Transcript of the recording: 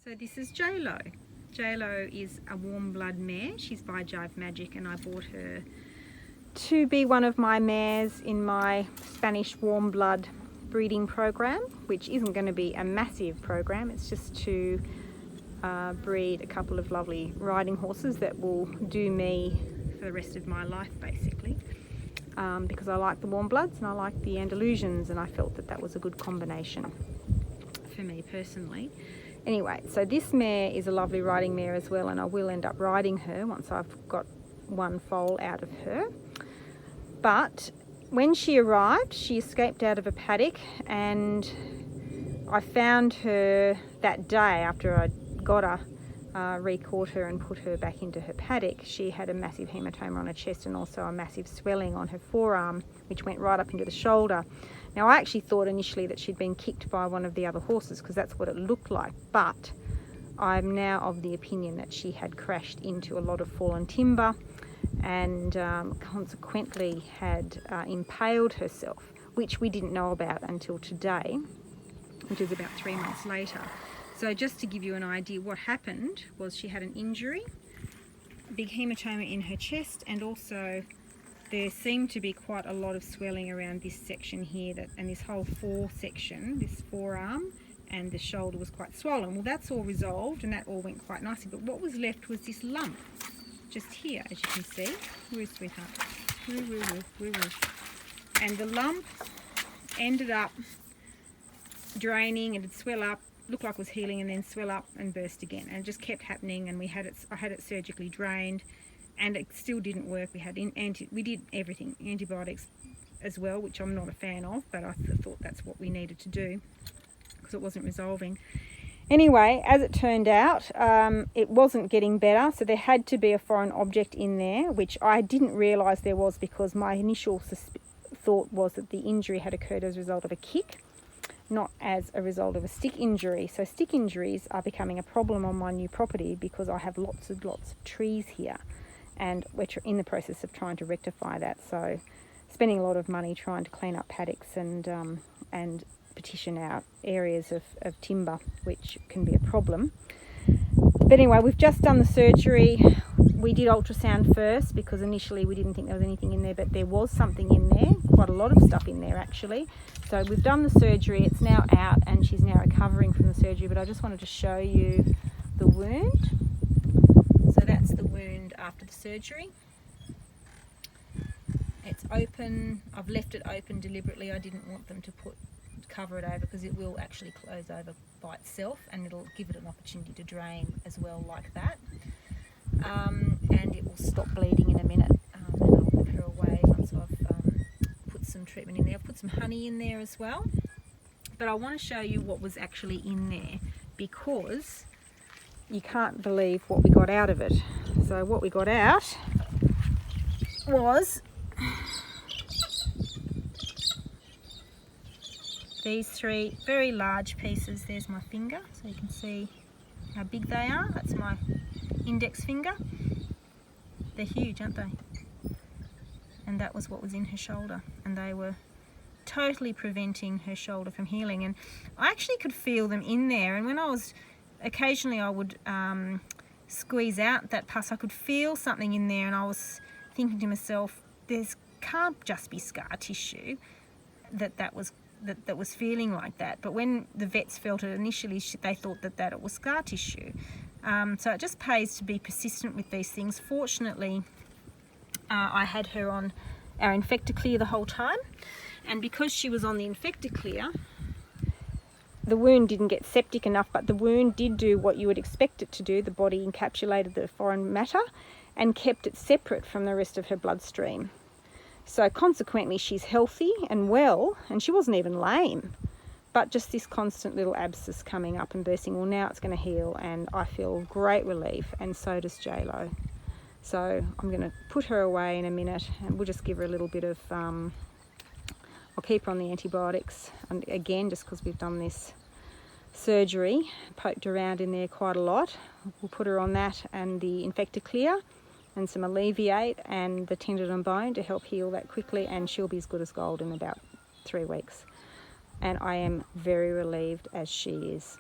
So this is J-Lo. J-Lo is a warm blood mare. She's by Jive Magic, and I bought her to be one of my mares in my Spanish warm blood breeding program, which isn't going to be a massive program. It's just to breed a couple of lovely riding horses that will do me for the rest of my life, basically. Because I like the warm bloods and I like the Andalusians, and I felt that that was a good combination for me personally. Anyway, so this mare is a lovely riding mare as well, and I will end up riding her once I've got one foal out of her. But when she arrived, she escaped out of a paddock, and I found her that day after I got her, re-caught her and put her back into her paddock. She had a massive hematoma on her chest and also a massive swelling on her forearm, which went right up into the shoulder. Now, I actually thought initially that she'd been kicked by one of the other horses, because that's what it looked like, but I'm now of the opinion that she had crashed into a lot of fallen timber and consequently had impaled herself, which we didn't know about until today, which is about 3 months later. So just to give you an idea, what happened was she had an injury, a big hematoma in her chest, and also there seemed to be quite a lot of swelling around this section here, and this whole section, this forearm and the shoulder was quite swollen. Well, that's all resolved and that all went quite nicely, but what was left was this lump just here, as you can see. Woo, sweetheart. Woo, woo, woo, woo, woo. And the lump ended up draining, and it'd swell up, looked like it was healing, and then swell up and burst again, and it just kept happening. And I had it surgically drained, and it still didn't work. We did everything, antibiotics as well, which I'm not a fan of, but I thought that's what we needed to do because it wasn't resolving. Anyway, as it turned out, it wasn't getting better, so there had to be a foreign object in there, which I didn't realise there was, because my initial thought was that the injury had occurred as a result of a kick, not as a result of a stick injury. So stick injuries are becoming a problem on my new property because I have lots of trees here, and we're in the process of trying to rectify that. So spending a lot of money trying to clean up paddocks and petition out areas of timber, which can be a problem. But anyway, we've just done the surgery. We did ultrasound first because initially we didn't think there was anything in there, but there was something in there, quite a lot of stuff in there actually. So we've done the surgery, it's now out, and she's now recovering from the surgery, but I just wanted to show you the wound. So that's the wound after the surgery. It's open. I've left it open deliberately. I didn't want them to cover it over, because it will actually close over by itself, and it'll give it an opportunity to drain as well, like that. And it will stop bleeding in a minute, and I'll put her away once I've put some treatment in there. I've put some honey in there as well, but I want to show you what was actually in there, because you can't believe what we got out of it. So what we got out was these 3 very large pieces. There's my finger, so you can see how big they are. That's my index finger. They're huge, aren't they? And that was what was in her shoulder, and they were totally preventing her shoulder from healing. And I actually could feel them in there, and when I was occasionally I would squeeze out that pus, I could feel something in there, and I was thinking to myself, there's can't just be scar tissue that was feeling like that. But when the vets felt it initially, they thought that it was scar tissue. So it just pays to be persistent with these things. Fortunately, I had her on our Infectaclear the whole time, and because she was on the Infectaclear, the wound didn't get septic enough, but the wound did do what you would expect it to do. The body encapsulated the foreign matter and kept it separate from the rest of her bloodstream. So consequently, she's healthy and well, and she wasn't even lame, but just this constant little abscess coming up and bursting. Well, now it's going to heal, and I feel great relief, and so does J-Lo. So I'm going to put her away in a minute, and we'll just give her a little bit of, I'll keep her on the antibiotics, and again, just because we've done this surgery, poked around in there quite a lot. We'll put her on that and the Infectaclear and some Alleviate and the tendon and bone to help heal that quickly, and she'll be as good as gold in about 3 weeks. And I am very relieved, as she is.